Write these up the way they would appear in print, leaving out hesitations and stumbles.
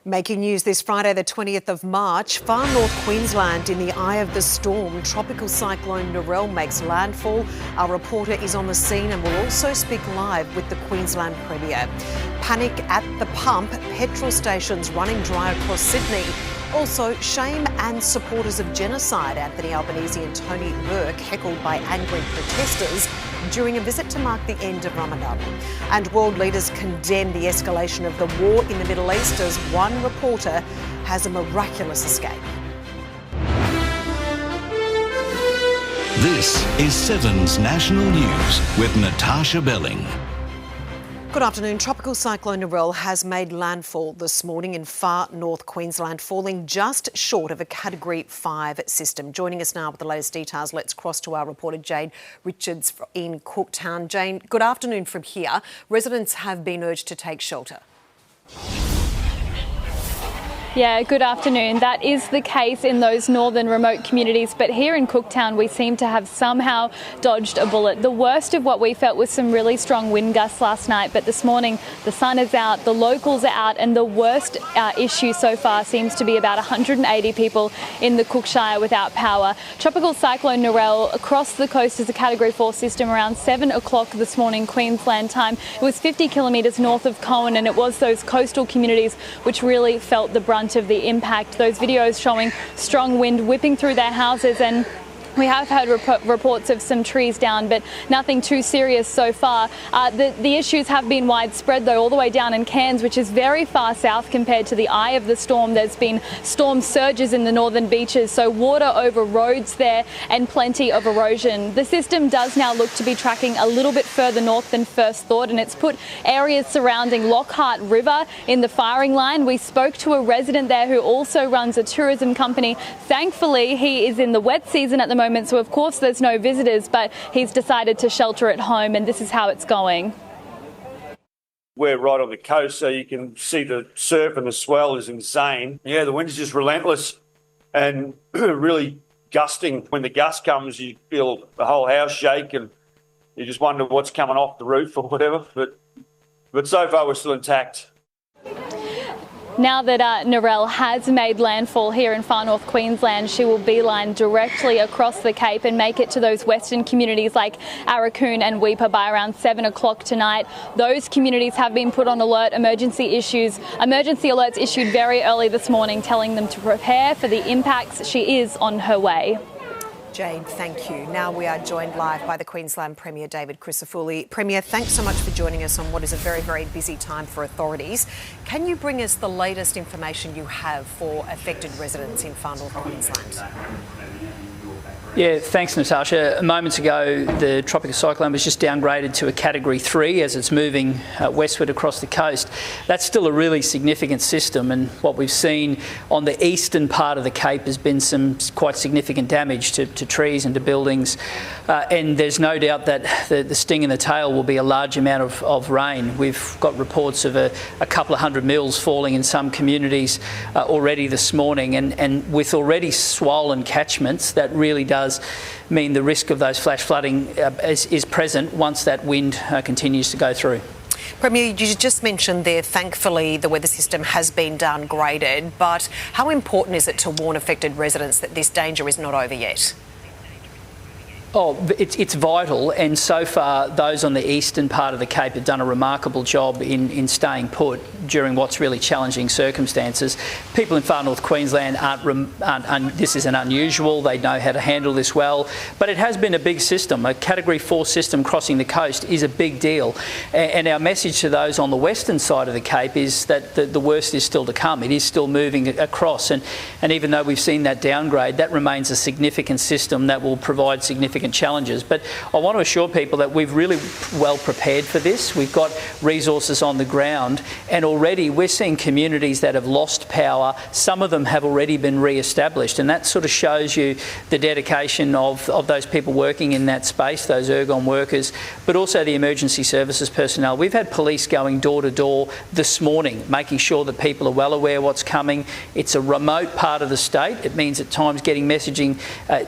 Making news this Friday, the 20th of March, far north Queensland in the eye of the storm. Tropical cyclone Narelle makes landfall. Our reporter is on the scene and will also speak live with the Queensland Premier. Panic at the pump, petrol stations running dry across Sydney. Also, shame and supporters of genocide. Anthony Albanese and Tony Burke heckled by angry protesters during a visit to mark the end of Ramadan. And world leaders condemn the escalation of the war in the Middle East as one reporter has a miraculous escape. This is Seven's National News with Natarsha Belling. Good afternoon. Tropical cyclone Narelle has made landfall this morning in far north Queensland, falling just short of a Category 5 system. Joining us now with the latest details, let's cross to our reporter Jane Richards in Cooktown. Jane, good afternoon from here. Residents have been urged to take shelter. Yeah, good afternoon. That is the case in those northern remote communities, but here in Cooktown we seem to have somehow dodged a bullet. The worst of what we felt was some really strong wind gusts last night, but this morning the sun is out, the locals are out, and the worst issue so far seems to be about 180 people in the Cookshire without power. Tropical cyclone Narelle across the coast is a Category 4 system around 7 o'clock this morning Queensland time. It was 50 kilometres north of Coen, and it was those coastal communities which really felt the brunt of the impact. Those videos showing strong wind whipping through their houses, and we have had reports of some trees down, but nothing too serious so far. The issues have been widespread, though, all the way down in Cairns, which is very far south compared to the eye of the storm. There's been storm surges in the northern beaches, so water over roads there and plenty of erosion. The system does now look to be tracking a little bit further north than first thought, and it's put areas surrounding Lockhart River in the firing line. We spoke to a resident there who also runs a tourism company. Thankfully, he is in the wet season at the moment, so of course there's no visitors, but he's decided to shelter at home, and this is how it's going. We're right on the coast, so you can see the surf and the swell is insane. Yeah, the wind is just relentless and really gusting. When the gust comes, you feel the whole house shake and you just wonder what's coming off the roof or whatever. But so far we're still intact. Now that Narelle has made landfall here in far north Queensland, she will beeline directly across the Cape and make it to those western communities like Arakoon and Weipa by around 7 o'clock tonight. Those communities have been put on alert. Emergency alerts issued very early this morning, telling them to prepare for the impacts. She is on her way. Jane, thank you. Now we are joined live by the Queensland Premier, David Crisafulli. Premier, thanks so much for joining us on what is a very, very busy time for authorities. Can you bring us the latest information you have for affected residents in far north Queensland? Yeah, thanks, Natasha. Moments ago, the tropical cyclone was just downgraded to a Category 3 as it's moving westward across the coast. That's still a really significant system, and what we've seen on the eastern part of the Cape has been some quite significant damage to trees and to buildings. And there's no doubt that the sting in the tail will be a large amount of rain. We've got reports of a couple of hundred mils falling in some communities already this morning, and with already swollen catchments, that really does mean the risk of those flash flooding is present once that wind continues to go through. Premier, you just mentioned there, thankfully, the weather system has been downgraded, but how important is it to warn affected residents that this danger is not over yet? Oh, it's vital, and so far those on the eastern part of the Cape have done a remarkable job in staying put during what's really challenging circumstances. People in far north Queensland this isn't unusual, they know how to handle this well, but it has been a big system. A Category 4 system crossing the coast is a big deal, and our message to those on the western side of the Cape is that the worst is still to come. It is still moving across, and even though we've seen that downgrade, that remains a significant system that will provide significant challenges. But I want to assure people that we've really well prepared for this. We've got resources on the ground, and already we're seeing communities that have lost power. Some of them have already been re-established, and that sort of shows you the dedication of those people working in that space, those ergon workers, but also the emergency services personnel. We've had police going door to door this morning, making sure that people are well aware what's coming. It's a remote part of the state. It means at times getting messaging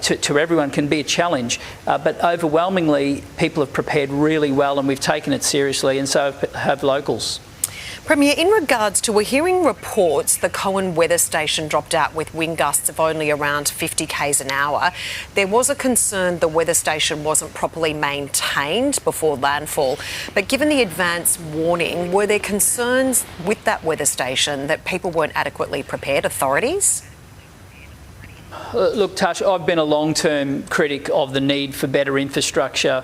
to everyone can be a challenge. But overwhelmingly, people have prepared really well, and we've taken it seriously, and so have locals. Premier, in regards to, we're hearing reports the Cohen weather station dropped out with wind gusts of only around 50 k's an hour. There was a concern the weather station wasn't properly maintained before landfall. But given the advance warning, were there concerns with that weather station that people weren't adequately prepared, authorities? Look, Tash, I've been a long-term critic of the need for better infrastructure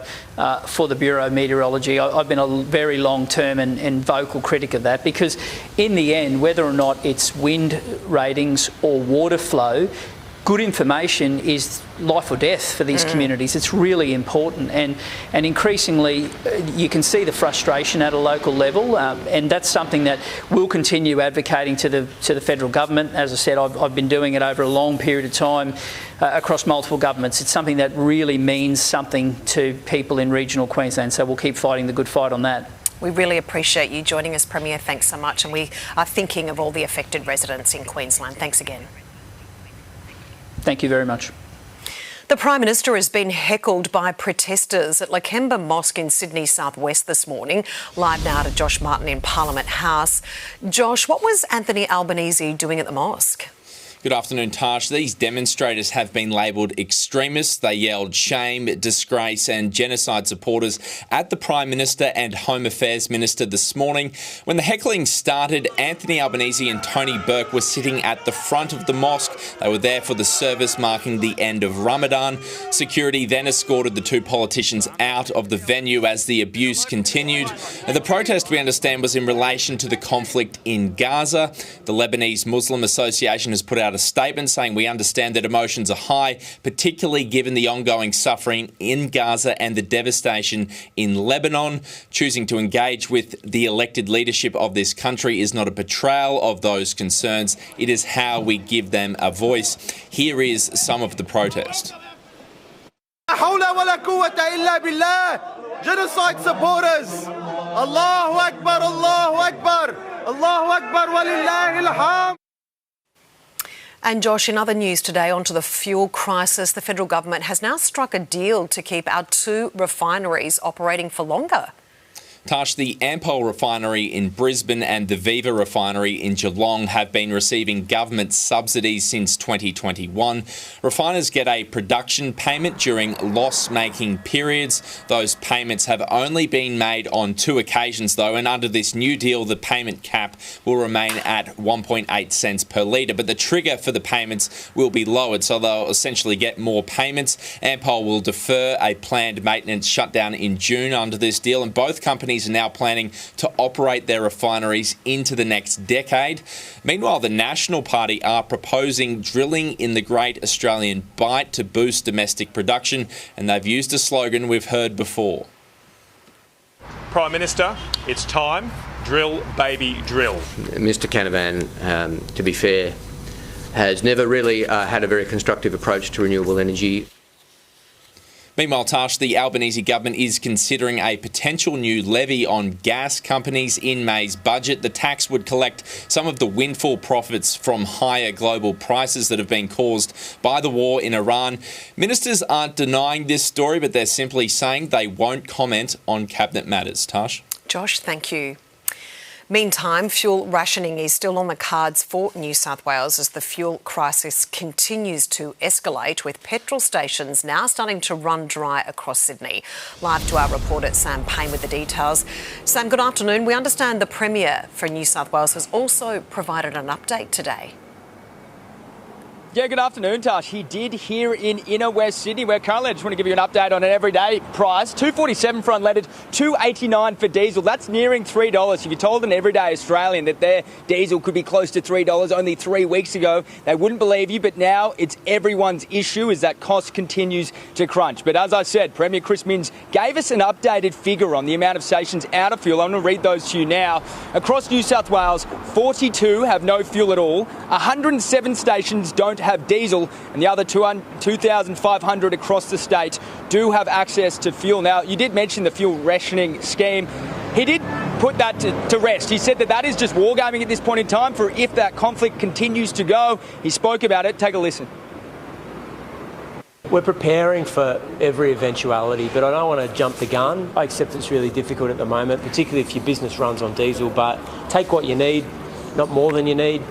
for the Bureau of Meteorology. I've been a very long-term and vocal critic of that, because in the end, whether or not it's wind ratings or water flow, good information is life or death for these communities. It's really important, and increasingly you can see the frustration at a local level, and that's something that we'll continue advocating to the federal government. As I said, I've been doing it over a long period of time across multiple governments. It's something that really means something to people in regional Queensland, so we'll keep fighting the good fight on that. We really appreciate you joining us, Premier. Thanks so much, and we are thinking of all the affected residents in Queensland. Thanks again. Thank you very much. The Prime Minister has been heckled by protesters at Lakemba Mosque in Sydney southwest this morning. Live now to Josh Martin in Parliament House. Josh, what was Anthony Albanese doing at the mosque? Good afternoon, Tash. These demonstrators have been labelled extremists. They yelled shame, disgrace and genocide supporters at the Prime Minister and Home Affairs Minister this morning. When the heckling started, Anthony Albanese and Tony Burke were sitting at the front of the mosque. They were there for the service marking the end of Ramadan. Security then escorted the two politicians out of the venue as the abuse continued. And the protest, we understand, was in relation to the conflict in Gaza. The Lebanese Muslim Association has put out a statement saying, "We understand that emotions are high, particularly given the ongoing suffering in Gaza and the devastation in Lebanon. Choosing to engage with the elected leadership of this country is not a betrayal of those concerns. It is how we give them a voice." Here is some of the protest. Genocide supporters. Allahu Akbar, Allahu Akbar, Allahu Akbar, walillahi alhamd. And Josh, in other news today, onto the fuel crisis. The federal government has now struck a deal to keep our two refineries operating for longer. Tash, the Ampol refinery in Brisbane and the Viva refinery in Geelong have been receiving government subsidies since 2021. Refiners get a production payment during loss-making periods. Those payments have only been made on 2 occasions, though, and under this new deal, the payment cap will remain at 1.8 cents per litre. But the trigger for the payments will be lowered, so they'll essentially get more payments. Ampol will defer a planned maintenance shutdown in June under this deal, and both companies are now planning to operate their refineries into the next decade. Meanwhile, the National Party are proposing drilling in the Great Australian Bight to boost domestic production, and they've used a slogan we've heard before. Prime Minister, it's time. Drill, baby, drill. Mr Canavan, to be fair, has never really had a very constructive approach to renewable energy. Meanwhile, Tash, the Albanese government is considering a potential new levy on gas companies in May's budget. The tax would collect some of the windfall profits from higher global prices that have been caused by the war in Iran. Ministers aren't denying this story, but they're simply saying they won't comment on cabinet matters. Tash? Josh, thank you. Meantime, fuel rationing is still on the cards for New South Wales as the fuel crisis continues to escalate, with petrol stations now starting to run dry across Sydney. Live to our reporter Sam Payne with the details. Sam, good afternoon. We understand the Premier for New South Wales has also provided an update today. Yeah, good afternoon, Tash. He did here in inner West Sydney, where currently I just want to give you an update on an everyday price. $2.47 for unleaded, $2.89 for diesel. That's nearing $3. If you told an everyday Australian that their diesel could be close to $3 only 3 weeks ago, they wouldn't believe you. But now it's everyone's issue as that cost continues to crunch. But as I said, Premier Chris Minns gave us an updated figure on the amount of stations out of fuel. I'm going to read those to you now. Across New South Wales, 42 have no fuel at all. 107 stations don't have diesel, and the other 2,500 across the state do have access to fuel. Now, you did mention the fuel rationing scheme. He did put that to rest. He said that that is just wargaming at this point in time for if that conflict continues to go. He spoke about it. Take a listen. We're preparing for every eventuality, but I don't want to jump the gun. I accept it's really difficult at the moment, particularly if your business runs on diesel, but take what you need, not more than you need.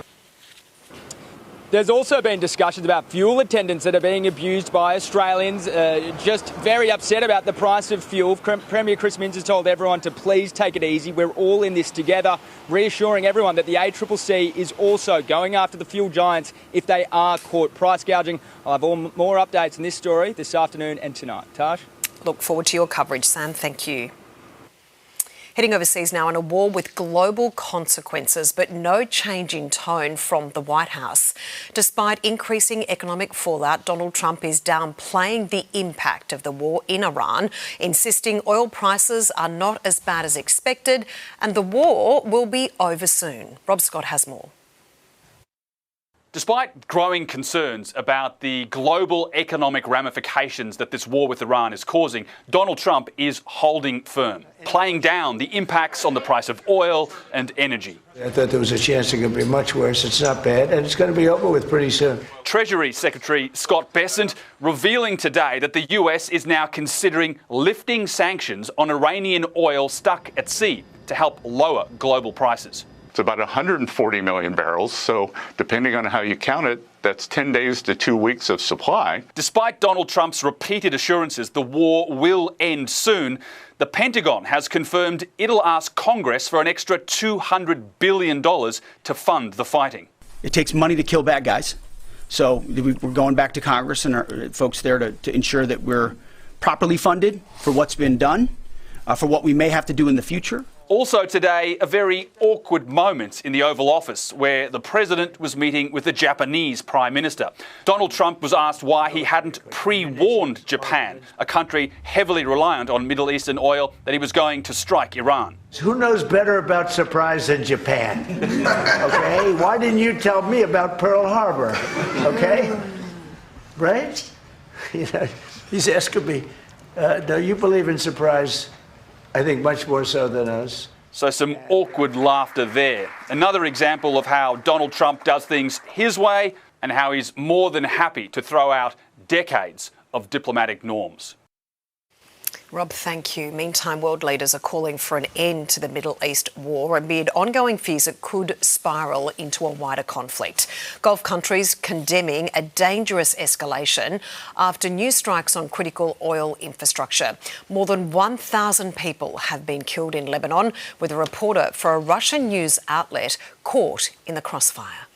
There's also been discussions about fuel attendants that are being abused by Australians, just very upset about the price of fuel. Premier Chris Minns has told everyone to please take it easy. We're all in this together, reassuring everyone that the ACCC is also going after the fuel giants if they are caught price gouging. I'll have more updates on this story this afternoon and tonight. Tash? Look forward to your coverage, Sam. Thank you. Heading overseas now, in a war with global consequences, but no change in tone from the White House. Despite increasing economic fallout, Donald Trump is downplaying the impact of the war in Iran, insisting oil prices are not as bad as expected and the war will be over soon. Rob Scott has more. Despite growing concerns about the global economic ramifications that this war with Iran is causing, Donald Trump is holding firm, playing down the impacts on the price of oil and energy. I thought there was a chance it could be much worse. It's not bad, and it's going to be over with pretty soon. Treasury Secretary Scott Bessent revealing today that the US is now considering lifting sanctions on Iranian oil stuck at sea to help lower global prices. It's about 140 million barrels, so depending on how you count it, that's 10 days to 2 weeks of supply. Despite Donald Trump's repeated assurances the war will end soon, the Pentagon has confirmed it'll ask Congress for an extra $200 billion to fund the fighting. It takes money to kill bad guys, so we're going back to Congress and our folks there to ensure that we're properly funded for what's been done, for what we may have to do in the future. Also today, a very awkward moment in the Oval Office where the president was meeting with the Japanese Prime Minister. Donald Trump was asked why he hadn't pre-warned Japan, a country heavily reliant on Middle Eastern oil, that he was going to strike Iran. Who knows better about surprise than Japan? Okay? Why didn't you tell me about Pearl Harbor? Okay? Right? You know, he's asking me, do you believe in surprise? I think much more so than us. So some awkward laughter there. Another example of how Donald Trump does things his way and how he's more than happy to throw out decades of diplomatic norms. Rob, thank you. Meantime, world leaders are calling for an end to the Middle East war amid ongoing fears it could spiral into a wider conflict. Gulf countries condemning a dangerous escalation after new strikes on critical oil infrastructure. More than 1,000 people have been killed in Lebanon, with a reporter for a Russian news outlet caught in the crossfire.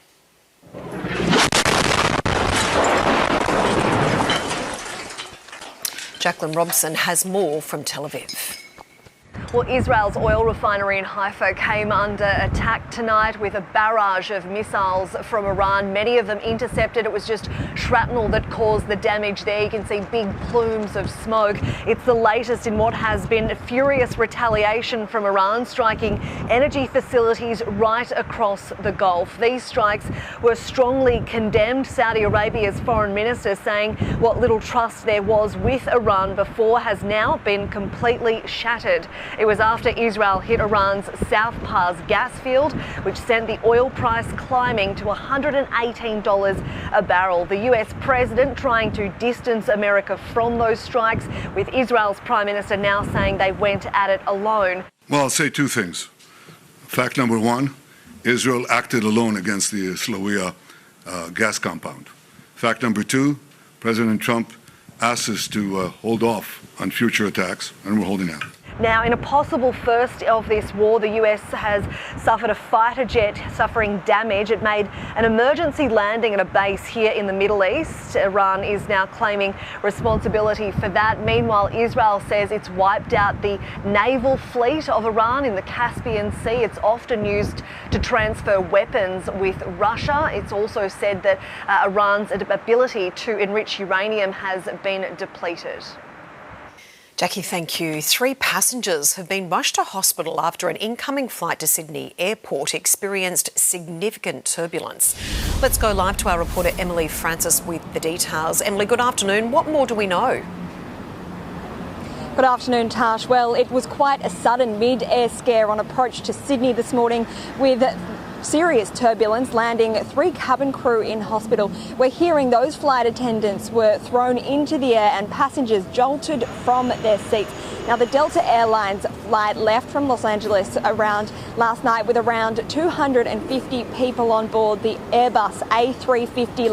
Jacqueline Robson has more from Tel Aviv. Well, Israel's oil refinery in Haifa came under attack tonight with a barrage of missiles from Iran, many of them intercepted. It was just shrapnel that caused the damage there. You can see big plumes of smoke. It's the latest in what has been furious retaliation from Iran, striking energy facilities right across the Gulf. These strikes were strongly condemned. Saudi Arabia's foreign minister saying what little trust there was with Iran before has now been completely shattered. It was after Israel hit Iran's South Pars gas field, which sent the oil price climbing to $118 a barrel. The US president trying to distance America from those strikes, with Israel's Prime Minister now saying they went at it alone. Well, I'll say two things. Fact number one, Israel acted alone against the Slawiyah gas compound. Fact number two, President Trump asked us to hold off on future attacks, and we're holding out. Now, in a possible first of this war, the US has suffered a fighter jet suffering damage. It made an emergency landing at a base here in the Middle East. Iran is now claiming responsibility for that. Meanwhile, Israel says it's wiped out the naval fleet of Iran in the Caspian Sea. It's often used to transfer weapons with Russia. It's also said that Iran's ability to enrich uranium has been depleted. Jackie, thank you. 3 passengers have been rushed to hospital after an incoming flight to Sydney Airport experienced significant turbulence. Let's go live to our reporter Emily Francis with the details. Emily, good afternoon. What more do we know? Good afternoon, Tash. Well, it was quite a sudden mid-air scare on approach to Sydney this morning, with serious turbulence, landing 3 cabin crew in hospital. We're hearing those flight attendants were thrown into the air and passengers jolted from their seats. Now, the Delta Airlines flight left from Los Angeles around last night with around 250 people on board. The Airbus A350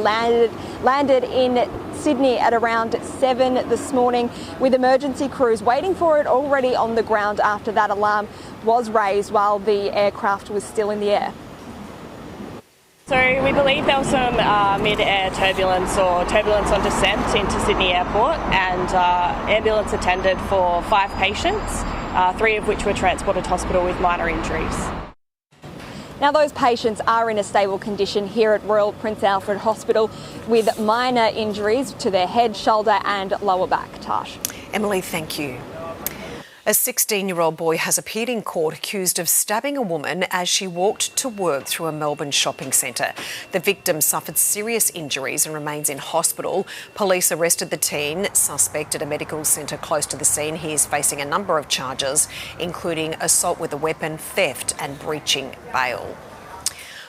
landed in Sydney at around 7 this morning, with emergency crews waiting for it already on the ground after that alarm was raised while the aircraft was still in the air. So we believe there was some mid-air turbulence or turbulence on descent into Sydney Airport, and ambulance attended for 5 patients, 3 of which were transported to hospital with minor injuries. Now, those patients are in a stable condition here at Royal Prince Alfred Hospital with minor injuries to their head, shoulder and lower back. Tash. Emily, thank you. A 16-year-old boy has appeared in court accused of stabbing a woman as she walked to work through a Melbourne shopping centre. The victim suffered serious injuries and remains in hospital. Police arrested the teen, suspect at a medical centre close to the scene. He is facing a number of charges, including assault with a weapon, theft and breaching bail.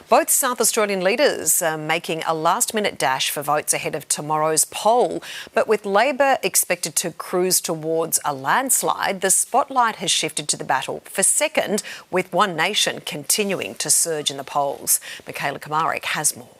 Both South Australian leaders are making a last-minute dash for votes ahead of tomorrow's poll. But with Labor expected to cruise towards a landslide, the spotlight has shifted to the battle for second, with One Nation continuing to surge in the polls. Michaela Kamarik has more.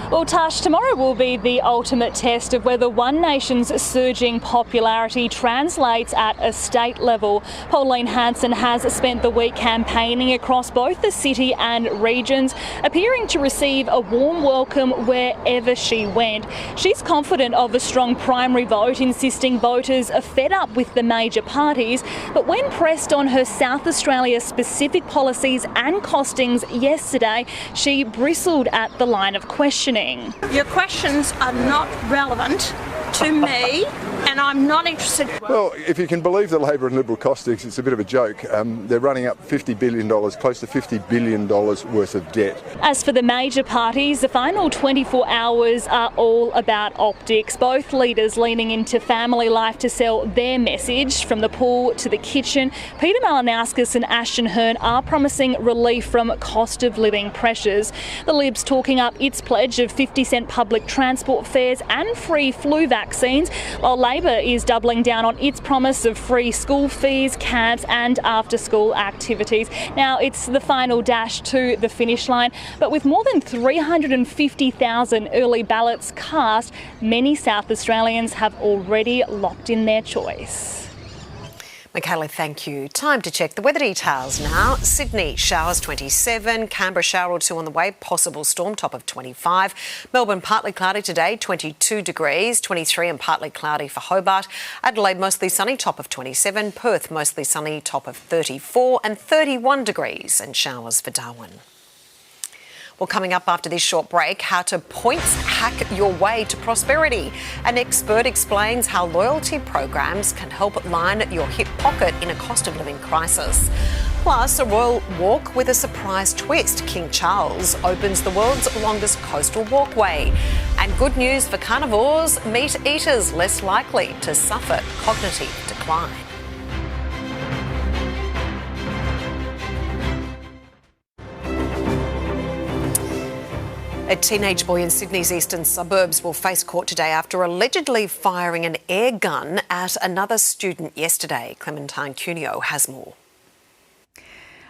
Well, Tash, tomorrow will be the ultimate test of whether One Nation's surging popularity translates at a state level. Pauline Hanson has spent the week campaigning across both the city and regions, appearing to receive a warm welcome wherever she went. She's confident of a strong primary vote, insisting voters are fed up with the major parties. But when pressed on her South Australia-specific policies and costings yesterday, she bristled at the line of questioning. Your questions are not relevant to me, and I'm not interested. Well, if you can believe the Labor and Liberal costings, it's a bit of a joke. They're running up $50 billion, close to $50 billion worth of debt. As for the major parties, the final 24 hours are all about optics. Both leaders leaning into family life to sell their message, from the pool to the kitchen. Peter Malinauskas and Ashton Hearn are promising relief from cost of living pressures. The Libs talking up its pledge of 50-cent public transport fares and free flu vaccines, while Labor is doubling down on its promise of free school fees, cabs and after-school activities. Now, it's the final dash to the finish line, but with more than 350,000 early ballots cast, many South Australians have already locked in their choice. Michaela, thank you. Time to check the weather details now. Sydney, showers 27. Canberra, shower or two on the way. Possible storm, top of 25. Melbourne, partly cloudy today, 22 degrees. 23 and partly cloudy for Hobart. Adelaide, mostly sunny, top of 27. Perth, mostly sunny, top of 34. And 31 degrees and showers for Darwin. Well, coming up after this short break, how to points hack your way to prosperity. An expert explains how loyalty programs can help line your hip pocket in a cost of living crisis. Plus, a royal walk with a surprise twist. King Charles opens the world's longest coastal walkway. And good news for carnivores, meat eaters less likely to suffer cognitive decline. A teenage boy in Sydney's eastern suburbs will face court today after allegedly firing an air gun at another student yesterday. Clementine Cuneo has more.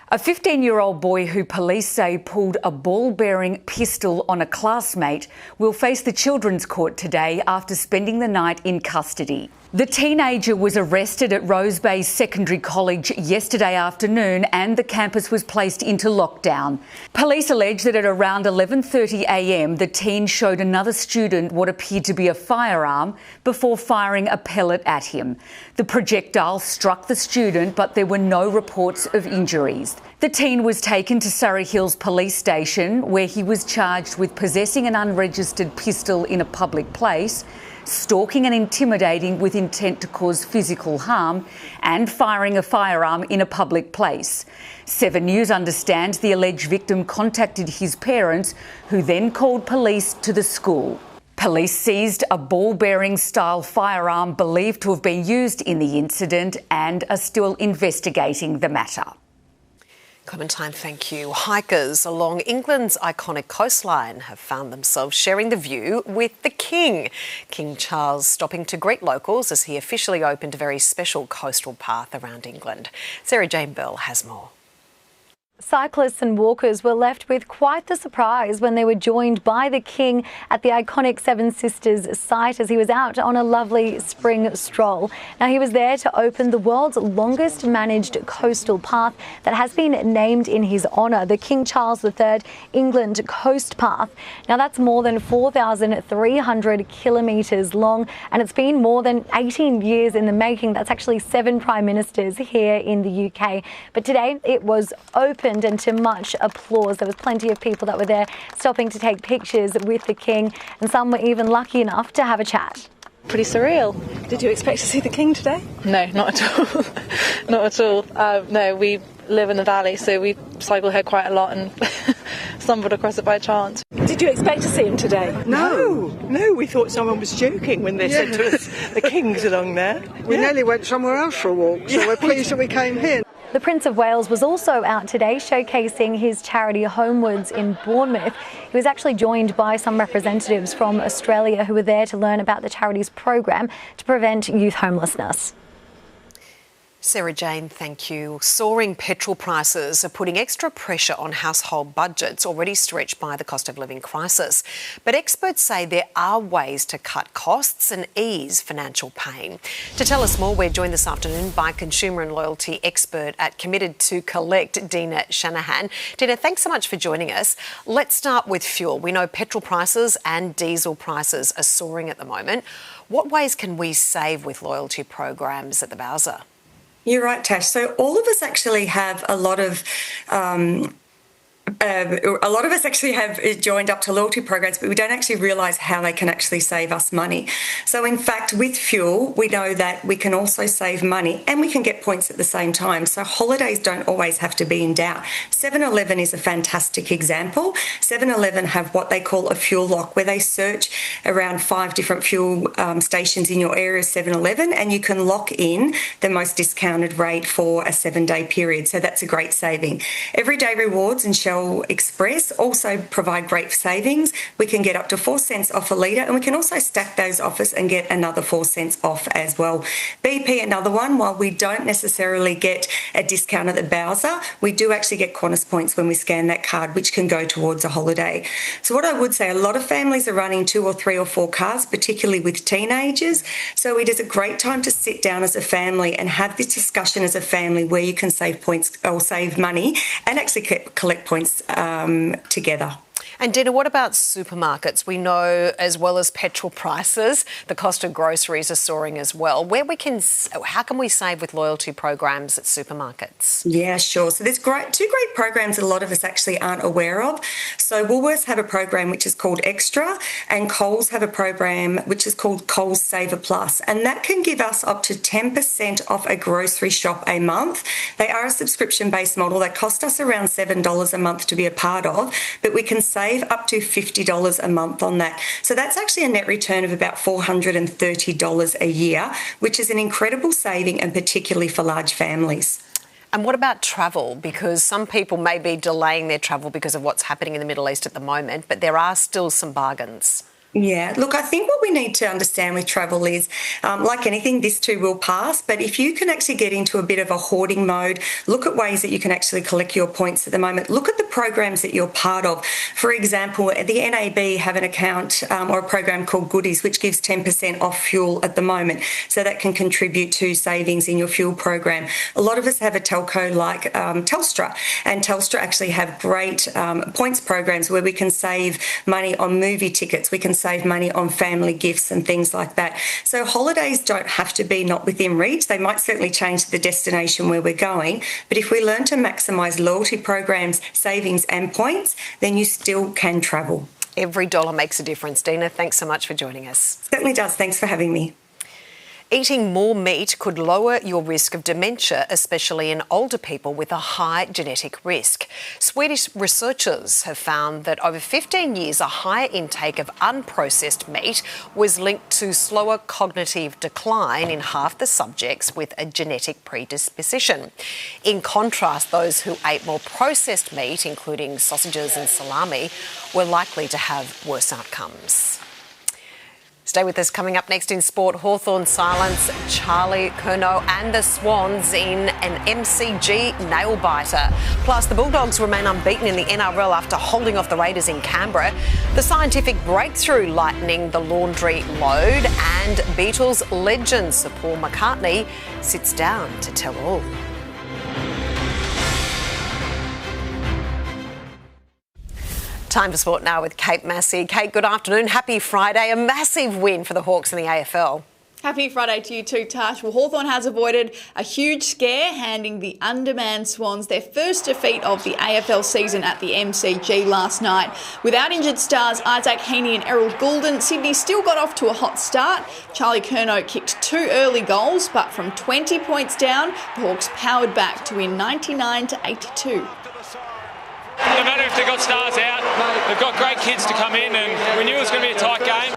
A 15-year-old boy who police say pulled a ball-bearing pistol on a classmate will face the Children's Court today after spending the night in custody. The teenager was arrested at Rose Bay Secondary College yesterday afternoon and the campus was placed into lockdown. Police allege that at around 11:30 a.m, the teen showed another student what appeared to be a firearm before firing a pellet at him. The projectile struck the student, but there were no reports of injuries. The teen was taken to Surrey Hills Police Station, where he was charged with possessing an unregistered pistol in a public place, stalking and intimidating with intent to cause physical harm, and firing a firearm in a public place. 7 News understands the alleged victim contacted his parents, who then called police to the school. Police seized a ball-bearing style firearm believed to have been used in the incident and are still investigating the matter. Clementine, thank you. Hikers along England's iconic coastline have found themselves sharing the view with the King. King Charles stopping to greet locals as he officially opened a very special coastal path around England. Sarah Jane Bell has more. Cyclists and walkers were left with quite the surprise when they were joined by the King at the iconic Seven Sisters site as he was out on a lovely spring stroll. Now, he was there to open the world's longest managed coastal path that has been named in his honour, the King Charles III England Coast Path. Now, that's more than 4,300 kilometres long, and it's been more than 18 years in the making. That's actually 7 Prime Ministers here in the UK. But today it was open and to much applause. There was plenty of people that were there stopping to take pictures with the King, and some were even lucky enough to have a chat. Pretty surreal. Did you expect to see the King today? No, not at all. Not at all. No, we live in the valley, so we cycle here quite a lot and stumbled across it by chance. Did you expect to see him today? No, we thought someone was joking when they said to us the King's along there. We nearly went somewhere else for a walk, so we're pleased that we came here. The Prince of Wales was also out today showcasing his charity Homewards in Bournemouth. He was actually joined by some representatives from Australia who were there to learn about the charity's program to prevent youth homelessness. Sarah Jane, thank you. Soaring petrol prices are putting extra pressure on household budgets already stretched by the cost of living crisis. But experts say there are ways to cut costs and ease financial pain. To tell us more, we're joined this afternoon by consumer and loyalty expert at Committed to Collect, Dina Shanahan. Dina, thanks so much for joining us. Let's start with fuel. We know petrol prices and diesel prices are soaring at the moment. What ways can we save with loyalty programs at the Bowser? You're right, Tash. So all of us actually have a lot of us actually have joined up to loyalty programs, but we don't actually realise how they can actually save us money. So in fact, with fuel, we know that we can also save money and we can get points at the same time. So holidays don't always have to be in doubt. 7-Eleven is a fantastic example. 7-Eleven have what they call a fuel lock, where they search around 5 different fuel stations in your area of 7-Eleven, and you can lock in the most discounted rate for a 7-day period. So that's a great saving. Everyday Rewards and Shell Express also provide great savings. We can get up to 4 cents off a litre, and we can also stack those offers and get another 4 cents off as well. BP, another one. While we don't necessarily get a discount at the Bowser, we do actually get Qantas points when we scan that card, which can go towards a holiday. So what I would say, a lot of families are running 2 or 3 or 4 cars, particularly with teenagers. So it is a great time to sit down as a family and have this discussion as a family where you can save points or save money and actually collect points together. And Dina, what about supermarkets? We know, as well as petrol prices, the cost of groceries are soaring as well. How can we save with loyalty programs at supermarkets? Yeah, sure. So there's two great programs that a lot of us actually aren't aware of. So Woolworths have a program which is called Extra, and Coles have a program which is called Coles Saver Plus, and that can give us up to 10% off a grocery shop a month. They are a subscription-based model. They cost us around $7 a month to be a part of, but we can save up to $50 a month on that. So that's actually a net return of about $430 a year, which is an incredible saving, and particularly for large families. And what about travel? Because some people may be delaying their travel because of what's happening in the Middle East at the moment, but there are still some bargains. Yeah, look, I think what we need to understand with travel is, like anything, this too will pass. But if you can actually get into a bit of a hoarding mode, look at ways that you can actually collect your points at the moment. Look at the programs that you're part of. For example, the NAB have an account or a program called Goodies, which gives 10% off fuel at the moment. So that can contribute to savings in your fuel program. A lot of us have a telco like Telstra, and Telstra actually have great points programs where we can save money on movie tickets. We can save money on family gifts and things like that. So holidays don't have to be not within reach. They might certainly change the destination where we're going, but if we learn to maximise loyalty programs, savings and points, then you still can travel. Every dollar makes a difference. Dina, thanks so much for joining us. Certainly does. Thanks for having me. Eating more meat could lower your risk of dementia, especially in older people with a high genetic risk. Swedish researchers have found that over 15 years, a higher intake of unprocessed meat was linked to slower cognitive decline in half the subjects with a genetic predisposition. In contrast, those who ate more processed meat, including sausages and salami, were likely to have worse outcomes. Stay with us. Coming up next in sport, Hawthorn silence Charlie Curnow and the Swans in an MCG nail-biter. Plus, the Bulldogs remain unbeaten in the NRL after holding off the Raiders in Canberra. The scientific breakthrough lightening the laundry load, and Beatles legend Sir Paul McCartney sits down to tell all. Time for sport now with Kate Massey. Kate, good afternoon. Happy Friday. A massive win for the Hawks in the AFL. Happy Friday to you too, Tash. Well, Hawthorn has avoided a huge scare, handing the undermanned Swans their first defeat of the AFL season at the MCG last night. Without injured stars Isaac Heaney and Errol Goulden, Sydney still got off to a hot start. Charlie Curnow kicked 2 early goals, but from 20 points down, the Hawks powered back to win 99-82. No matter if they've got stars out, they've got great kids to come in, and we knew it was going to be a tight game.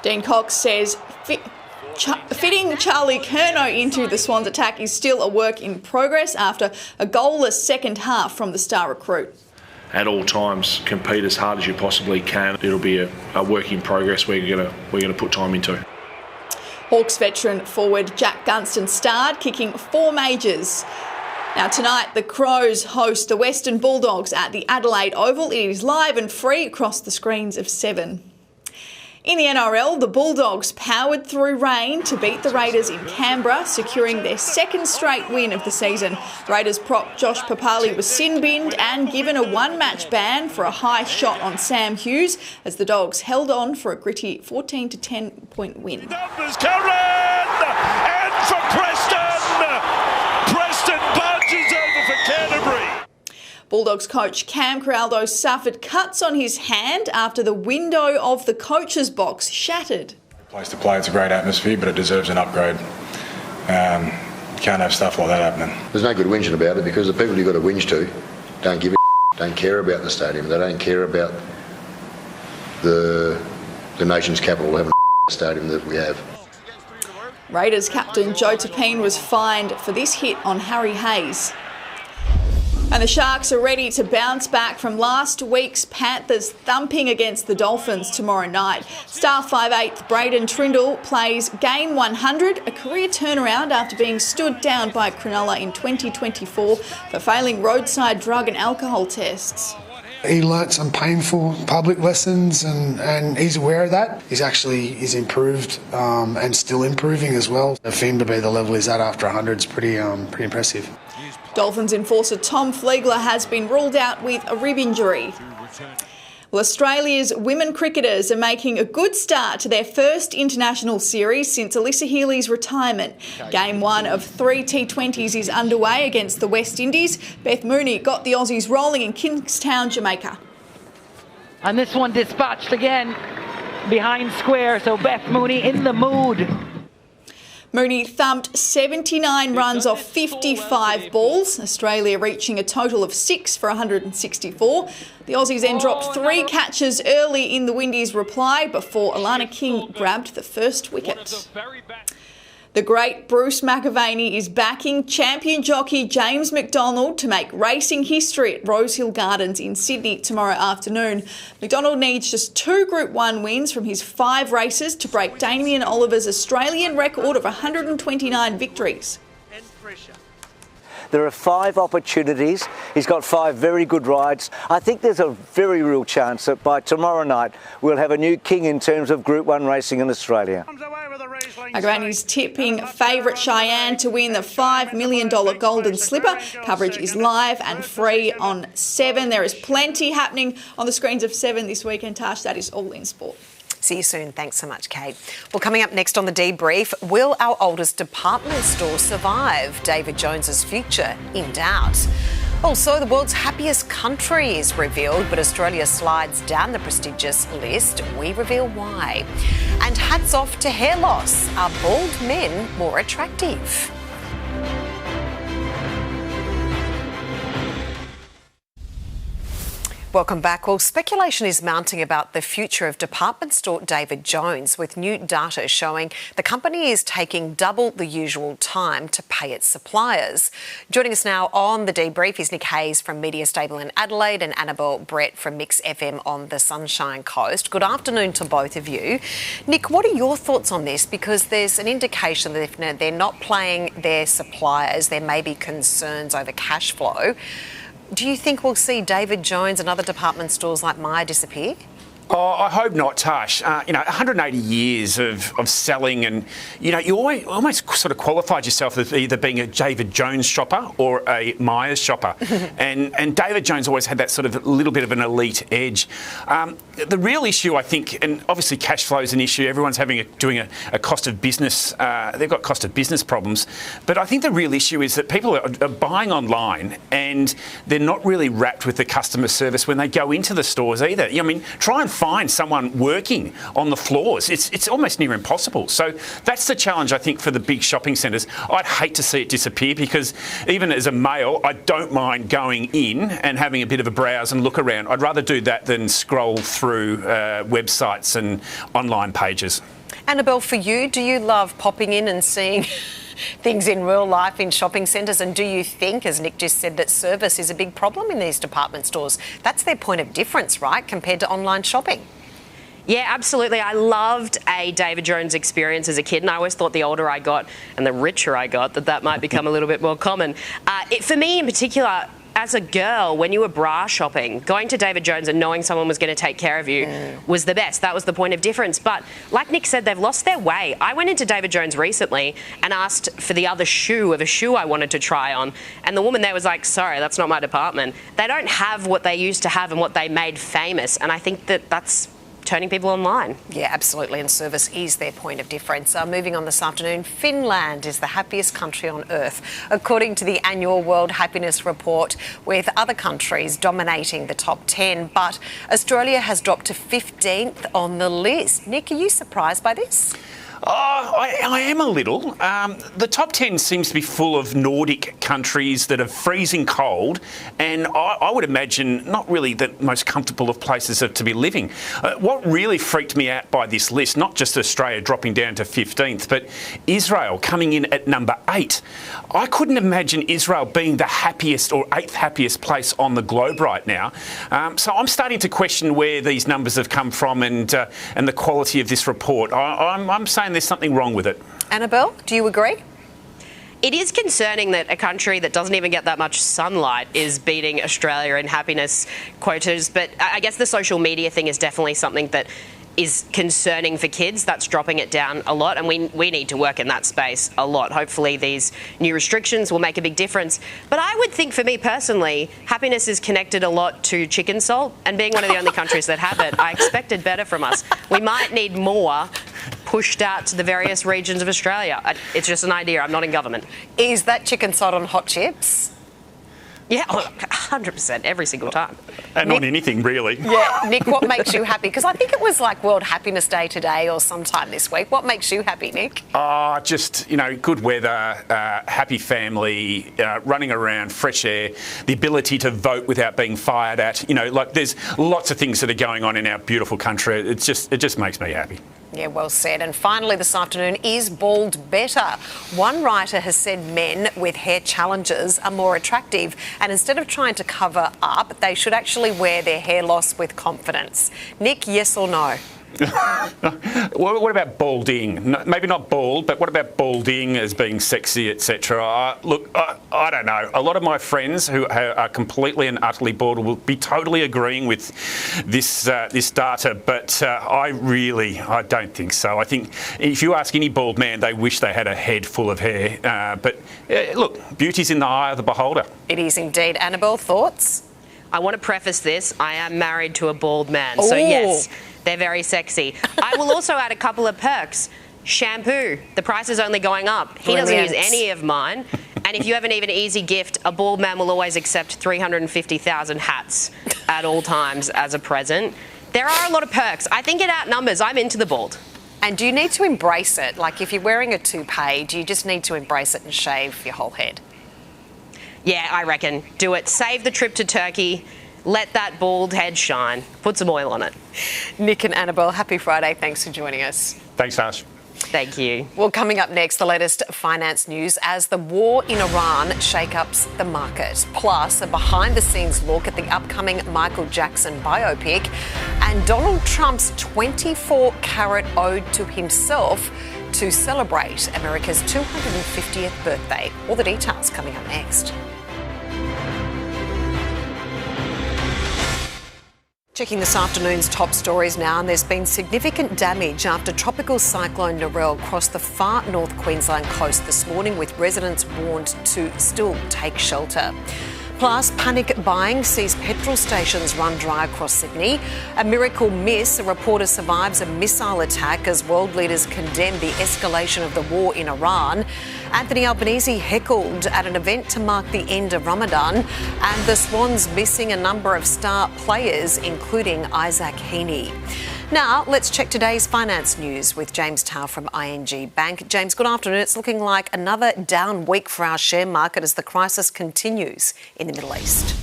Dean Cox says fitting Charlie Curnow into the Swans attack is still a work in progress after a goalless second half from the star recruit. At all times, compete as hard as you possibly can. It'll be a work in progress we're going to put time into. Hawks veteran forward Jack Gunston starred, kicking 4 majors. Now tonight, the Crows host the Western Bulldogs at the Adelaide Oval. It is live and free across the screens of 7. In the NRL, the Bulldogs powered through rain to beat the Raiders in Canberra, securing their second straight win of the season. Raiders prop Josh Papali was sin-binned and given a 1-match ban for a high shot on Sam Hughes as the Dogs held on for a gritty 14-10 point win. Numbers, Karen! And for Preston! Preston punches over for Canterbury. Bulldogs coach Cam Corraldo suffered cuts on his hand after the window of the coach's box shattered. Place to play, it's a great atmosphere, but it deserves an upgrade. Can't have stuff like that happening. There's no good whinging about it because the people you've got to whinge to don't give a don't care about the stadium. They don't care about the nation's capital having a stadium that we have. Raiders captain Joe Tapine was fined for this hit on Harry Hayes. And the Sharks are ready to bounce back from last week's Panthers thumping against the Dolphins tomorrow night. Star 5'8" Braden Trindle plays game 100, a career turnaround after being stood down by Cronulla in 2024 for failing roadside drug and alcohol tests. He learnt some painful public lessons and he's aware of that. He's improved and still improving as well. For him to be the level he's at after 100 is pretty impressive. Dolphins enforcer Tom Flegler has been ruled out with a rib injury. Well, Australia's women cricketers are making a good start to their first international series since Alyssa Healy's retirement. Game 1 of 3 T20s is underway against the West Indies. Beth Mooney got the Aussies rolling in Kingstown, Jamaica. And this one dispatched again behind square, so Beth Mooney in the mood. Mooney thumped 79 runs off 55 balls, Australia reaching a total of 6 for 164. The Aussies then dropped 3 catches early in the Windies' reply before Alana King grabbed the first wicket. The great Bruce McAvaney is backing champion jockey James McDonald to make racing history at Rosehill Gardens in Sydney tomorrow afternoon. McDonald needs just 2 Group 1 wins from his 5 races to break Damien Oliver's Australian record of 129 victories. There are 5 opportunities. He's got 5 very good rides. I think there's a very real chance that by tomorrow night we'll have a new king in terms of Group 1 racing in Australia. McAvaney's tipping favourite Cheyenne to win the $5 million Golden Slipper. Coverage is live and free on 7. There is plenty happening on the screens of 7 this weekend, Tash. That is all in sport. See you soon. Thanks so much, Kate. Well, coming up next on the debrief, will our oldest department store survive? David Jones's future in doubt. Also, the world's happiest country is revealed, but Australia slides down the prestigious list. We reveal why. And hats off to hair loss. Are bald men more attractive? Welcome back. Well, speculation is mounting about the future of department store David Jones, with new data showing the company is taking double the usual time to pay its suppliers. Joining us now on the debrief is Nick Hayes from Media Stable in Adelaide and Annabelle Brett from Mix FM on the Sunshine Coast. Good afternoon to both of you. Nick, what are your thoughts on this? Because there's an indication that if they're not paying their suppliers, there may be concerns over cash flow. Do you think we'll see David Jones and other department stores like Myer disappear? Oh, I hope not, Tash. 180 years of selling, and you almost sort of qualified yourself as either being a David Jones shopper or a Myers shopper, and David Jones always had that sort of little bit of an elite edge. The real issue, I think, and obviously cash flow is an issue. Everyone's doing a cost of business. They've got cost of business problems, but I think the real issue is that people are buying online and they're not really wrapped with the customer service when they go into the stores either. I mean, try and find someone working on the floors. It's almost near impossible. So that's the challenge, I think, for the big shopping centres. I'd hate to see it disappear because even as a male, I don't mind going in and having a bit of a browse and look around. I'd rather do that than scroll through websites and online pages. Annabelle, for you, do you love popping in and seeing things in real life in shopping centres? And do you think, as Nick just said, that service is a big problem in these department stores? That's their point of difference, right, compared to online shopping? Yeah, absolutely. I loved a David Jones experience as a kid, and I always thought the older I got and the richer I got, that might become a little bit more common. For me in particular, as a girl, when you were bra shopping, going to David Jones and knowing someone was going to take care of you was the best. That was the point of difference. But like Nick said, they've lost their way. I went into David Jones recently and asked for the other shoe of a shoe I wanted to try on. And the woman there was like, sorry, that's not my department. They don't have what they used to have and what they made famous. And I think that's turning people online. Yeah, absolutely, and service is their point of difference. Moving on this afternoon, Finland is the happiest country on earth, according to the annual World Happiness Report, with other countries dominating the top 10. But Australia has dropped to 15th on the list. Nick, are you surprised by this? I am a little. The top 10 seems to be full of Nordic countries that are freezing cold, and I would imagine not really the most comfortable of places to be living. What really freaked me out by this list, not just Australia dropping down to 15th, but Israel coming in at number 8. I couldn't imagine Israel being the happiest or 8th happiest place on the globe right now. So I'm starting to question where these numbers have come from and the quality of this report. I'm saying there's something wrong with it. Annabelle, do you agree? It is concerning that a country that doesn't even get that much sunlight is beating Australia in happiness quotas, but I guess the social media thing is definitely something that is concerning for kids. That's dropping it down a lot, and we need to work in that space a lot. Hopefully these new restrictions will make a big difference. But I would think, for me personally, happiness is connected a lot to chicken salt, and being one of the only countries that have it, I expected better from us. We might need more pushed out to the various regions of Australia. It's just an idea. I'm not in government. Is that chicken salt on hot chips? Yeah, 100%, every single time. And Nick, on anything, really. Yeah, Nick, what makes you happy? Because I think it was like World Happiness Day today or sometime this week. What makes you happy, Nick? Just, good weather, happy family, running around, fresh air, the ability to vote without being fired at. There's lots of things that are going on in our beautiful country. It just makes me happy. Yeah, well said. And finally this afternoon, is bald better? One writer has said men with hair challenges are more attractive, and instead of trying to cover up, they should actually wear their hair loss with confidence. Nick, yes or no? What about balding? Maybe not bald, but what about balding as being sexy, etc.? Look, I don't know. A lot of my friends who are completely and utterly bald will be totally agreeing with this data, but I don't think so. I think if you ask any bald man, they wish they had a head full of hair. But look, beauty's in the eye of the beholder. It is indeed. Annabelle, thoughts? I want to preface this. I am married to a bald man, so yes. They're very sexy. I will also add a couple of perks. Shampoo. The price is only going up. He doesn't use any of mine. And if you have an even easy gift, a bald man will always accept 350,000 hats at all times as a present. There are a lot of perks. I think it outnumbers. I'm into the bald. And do you need to embrace it? Like if you're wearing a toupee, do you just need to embrace it and shave your whole head? Yeah, I reckon. Do it. Save the trip to Turkey. Let that bald head shine. Put some oil on it. Nick and Annabelle, happy Friday. Thanks for joining us. Thanks, Nash. Thank you. Well, coming up next, the latest finance news as the war in Iran shake-ups the market. Plus, a behind-the-scenes look at the upcoming Michael Jackson biopic and Donald Trump's 24-carat ode to himself to celebrate America's 250th birthday. All the details coming up next. Checking this afternoon's top stories now, and there's been significant damage after tropical cyclone Narelle crossed the far north Queensland coast this morning, with residents warned to still take shelter. Plus, panic buying sees petrol stations run dry across Sydney. A miracle miss. A reporter survives a missile attack as world leaders condemn the escalation of the war in Iran. Anthony Albanese heckled at an event to mark the end of Ramadan. And the Swans missing a number of star players, including Isaac Heaney. Now, let's check today's finance news with James Tao from ING Bank. James, good afternoon. It's looking like another down week for our share market as the crisis continues in the Middle East.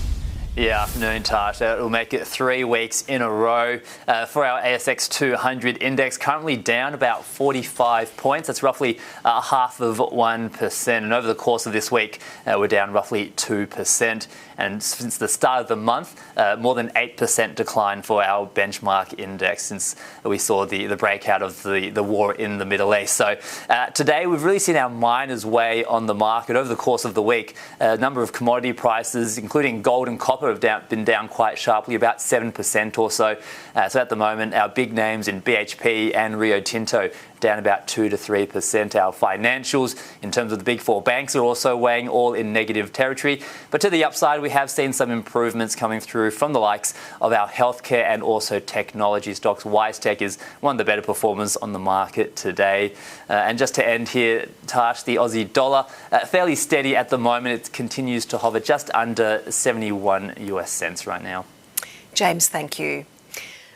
Yeah, afternoon, Tarsha. It'll make it 3 weeks in a row for our ASX 200 index, currently down about 45 points. That's roughly 0.5%. And over the course of this week, we're down roughly 2%. And since the start of the month, more than 8% decline for our benchmark index since we saw the breakout of the war in the Middle East. So today we've really seen our miners weigh on the market over the course of the week. A number of commodity prices, including gold and copper, have been down quite sharply, about 7% or so. So at the moment, our big names in BHP and Rio Tinto down about 2 to 3%. Our financials, in terms of the big four banks, are also weighing all in negative territory. But to the upside, we have seen some improvements coming through from the likes of our healthcare and also technology stocks. WiseTech is one of the better performers on the market today. And just to end here, Tash, the Aussie dollar, fairly steady at the moment. It continues to hover just under 71 US cents right now. James, thank you.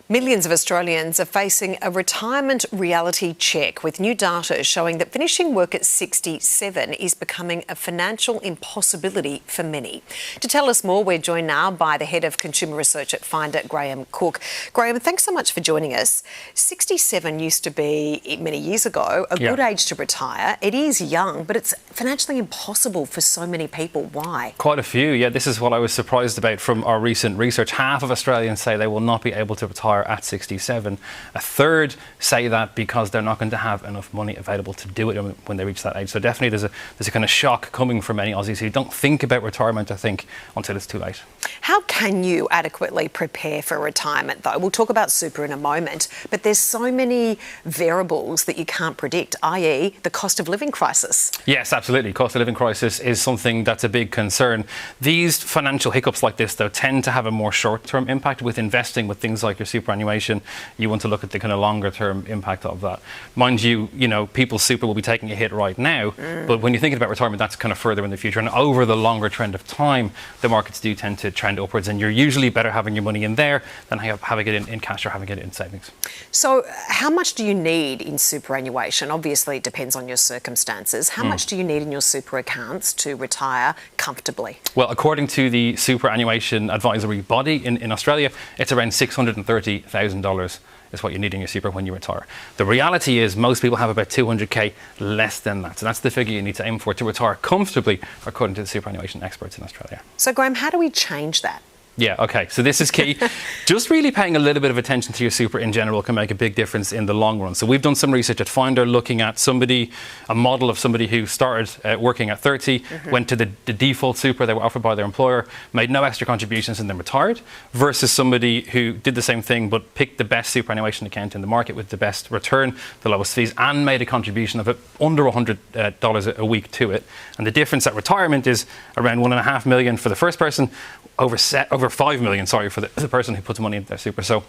Millions of Australians are facing a retirement reality check, with new data showing that finishing work at 67 is becoming a financial impossibility for many. To tell us more, we're joined now by the Head of Consumer Research at Finder, Graham Cook. Graham, thanks so much for joining us. 67 used to be, many years ago, a good age to retire. It is young, but it's financially impossible for so many people. Why? Quite a few, yeah. This is what I was surprised about from our recent research. Half of Australians say they will not be able to retire at 67. A third say that because they're not going to have enough money available to do it when they reach that age. So definitely there's a kind of shock coming from many Aussies who don't think about retirement, I think, until it's too late. How can you adequately prepare for retirement, though? We'll talk about super in a moment, but there's so many variables that you can't predict, i.e. the cost of living crisis. Yes, absolutely. Cost of living crisis is something that's a big concern. These financial hiccups like this, though, tend to have a more short-term impact. With investing, with things like your superannuation, you want to look at the kind of longer-term impact of that. Mind you, people's super will be taking a hit right now, but when you're thinking about retirement, that's kind of further in the future. And over the longer trend of time, the markets do tend to trend upwards, and you're usually better having your money in there than having it in cash or having it in savings. So how much do you need in superannuation? Obviously, it depends on your circumstances. How much do you need in your super accounts to retire comfortably? Well, according to the superannuation advisory body in Australia, it's around $630,000 is what you need in your super when you retire. The reality is most people have about 200k less than that. So that's the figure you need to aim for to retire comfortably, according to the superannuation experts in Australia. So, Graham, how do we change that? Yeah, okay, so this is key. Just really paying a little bit of attention to your super in general can make a big difference in the long run. So we've done some research at Finder looking at a model of somebody who started working at 30, went to the default super they were offered by their employer, made no extra contributions and then retired, versus somebody who did the same thing but picked the best superannuation account in the market with the best return, the lowest fees, and made a contribution of under $100 a week to it. And the difference at retirement is around $1.5 million for the first person, over 5 million, for the person who puts money into their super. So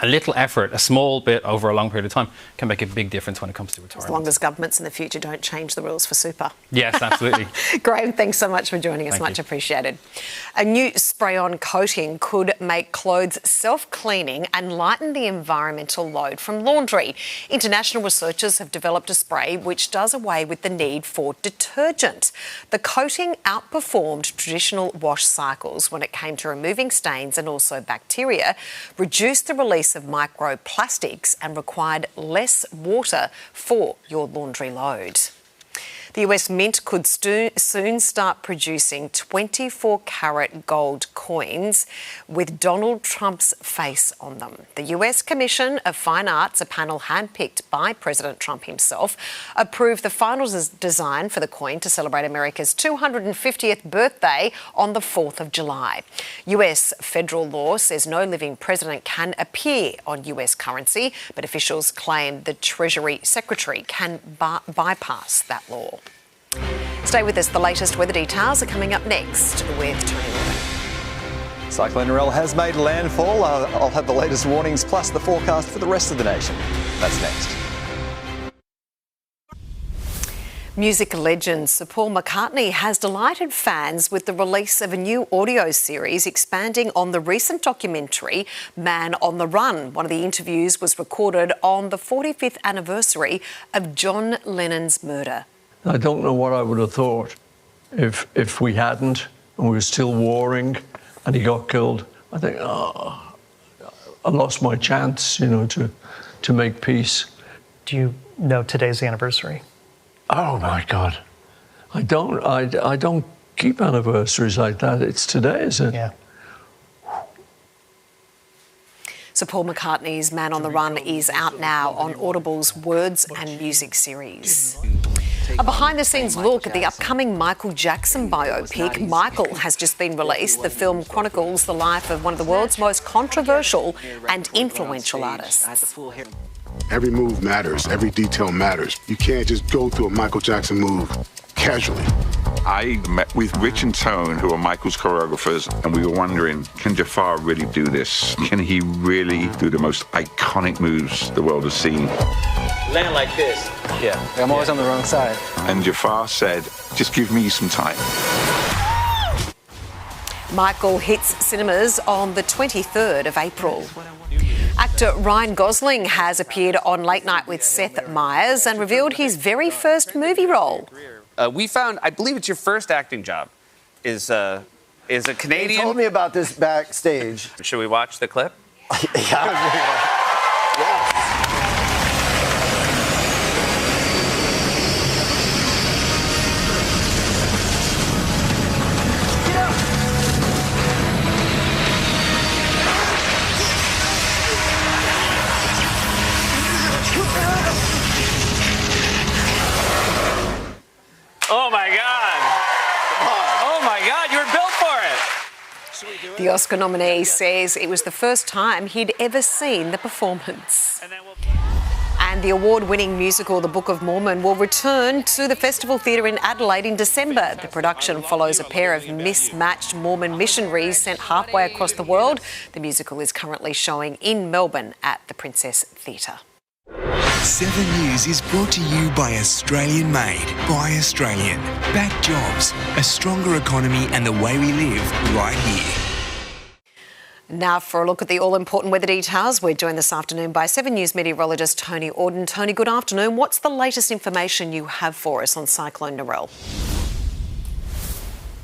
a little effort, a small bit over a long period of time, can make a big difference when it comes to retirement. As long as governments in the future don't change the rules for super. Yes, absolutely. Graham, thanks so much for joining us. Much appreciated. A new spray-on coating could make clothes self-cleaning and lighten the environmental load from laundry. International researchers have developed a spray which does away with the need for detergent. The coating outperformed traditional wash cycles when it came to removing stains and also bacteria, reduced the release of microplastics and required less water for your laundry load. The US Mint could soon start producing 24-carat gold coins with Donald Trump's face on them. The US Commission of Fine Arts, a panel handpicked by President Trump himself, approved the final design for the coin to celebrate America's 250th birthday on the 4th of July. US federal law says no living president can appear on US currency, but officials claim the Treasury Secretary can bypass that law. Stay with us. The latest weather details are coming up next with Tony Auden. Cyclone Narelle has made landfall. I'll have the latest warnings plus the forecast for the rest of the nation. That's next. Music legend Sir Paul McCartney has delighted fans with the release of a new audio series expanding on the recent documentary Man on the Run. One of the interviews was recorded on the 45th anniversary of John Lennon's murder. I don't know what I would have thought if we hadn't and we were still warring and he got killed. I think, I lost my chance, to make peace. Do you know today's the anniversary? Oh my God. I don't keep anniversaries like that. It's today, is it? Yeah. Sir Paul McCartney's Man on the Run is out now on Audible's Words and Music series. A behind-the-scenes look at the upcoming Michael Jackson biopic. Michael has just been released. The film chronicles the life of one of the world's most controversial and influential artists. Every move matters. Every detail matters. You can't just go through a Michael Jackson move casually. I met with Rich and Tone, who are Michael's choreographers, and we were wondering, can Jafar really do this? Can he really do the most iconic moves the world has seen? Land like this. Yeah, I'm always on the wrong side. And Jafar said, just give me some time. Michael hits cinemas on the 23rd of April. Actor Ryan Gosling has appeared on Late Night with Seth Meyers and revealed his very first movie role. We found, I believe it's your first acting job, is a Canadian. He told me about this backstage. Should we watch the clip? Yeah. Oh my God! Oh my God, you were built for it! The Oscar nominee says it was the first time he'd ever seen the performance. And the award-winning musical The Book of Mormon will return to the Festival Theatre in Adelaide in December. The production follows a pair of mismatched Mormon missionaries sent halfway across the world. The musical is currently showing in Melbourne at the Princess Theatre. 7 News is brought to you by Australian Made, by Australian. Back jobs, a stronger economy and the way we live right here. Now for a look at the all-important weather details. We're joined this afternoon by 7 News meteorologist Tony Auden. Tony, good afternoon. What's the latest information you have for us on Cyclone Narelle?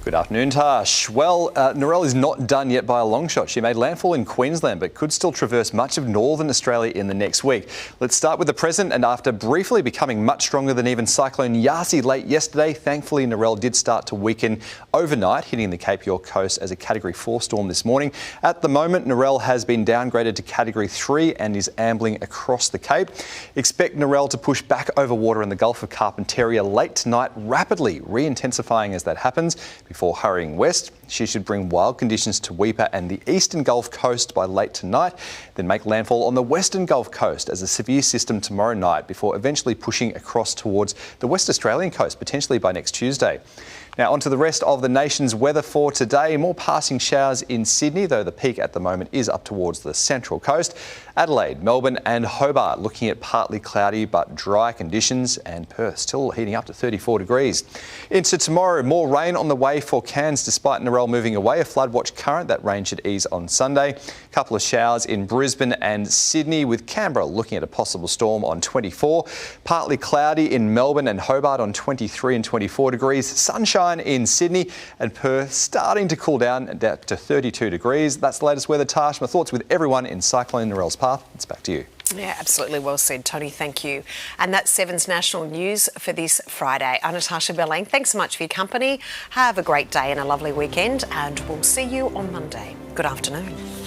Good afternoon, Tash. Well, Narelle is not done yet by a long shot. She made landfall in Queensland, but could still traverse much of northern Australia in the next week. Let's start with the present, and after briefly becoming much stronger than even Cyclone Yasi late yesterday, thankfully Narelle did start to weaken overnight, hitting the Cape York coast as a Category 4 storm this morning. At the moment, Narelle has been downgraded to Category 3 and is ambling across the Cape. Expect Narelle to push back over water in the Gulf of Carpentaria late tonight, rapidly re-intensifying as that happens. Before hurrying west, she should bring wild conditions to Weipa and the eastern Gulf Coast by late tonight, then make landfall on the western Gulf Coast as a severe system tomorrow night before eventually pushing across towards the West Australian coast, potentially by next Tuesday. Now, on to the rest of the nation's weather for today. More passing showers in Sydney, though the peak at the moment is up towards the central coast. Adelaide, Melbourne and Hobart looking at partly cloudy but dry conditions, and Perth still heating up to 34 degrees. Into tomorrow, more rain on the way for Cairns despite Narelle moving away. A flood watch current, that rain should ease on Sunday. A couple of showers in Brisbane and Sydney, with Canberra looking at a possible storm on 24. Partly cloudy in Melbourne and Hobart on 23 and 24 degrees. Sunshine in Sydney, and Perth starting to cool down to 32 degrees. That's the latest weather, Tash. My thoughts with everyone in Cyclone Narelle's path. It's back to you. Yeah, absolutely well said, Tony. Thank you. And that's Seven's national news for this Friday. I'm Natarsha Belling. Thanks so much for your company. Have a great day and a lovely weekend, and we'll see you on Monday. Good afternoon.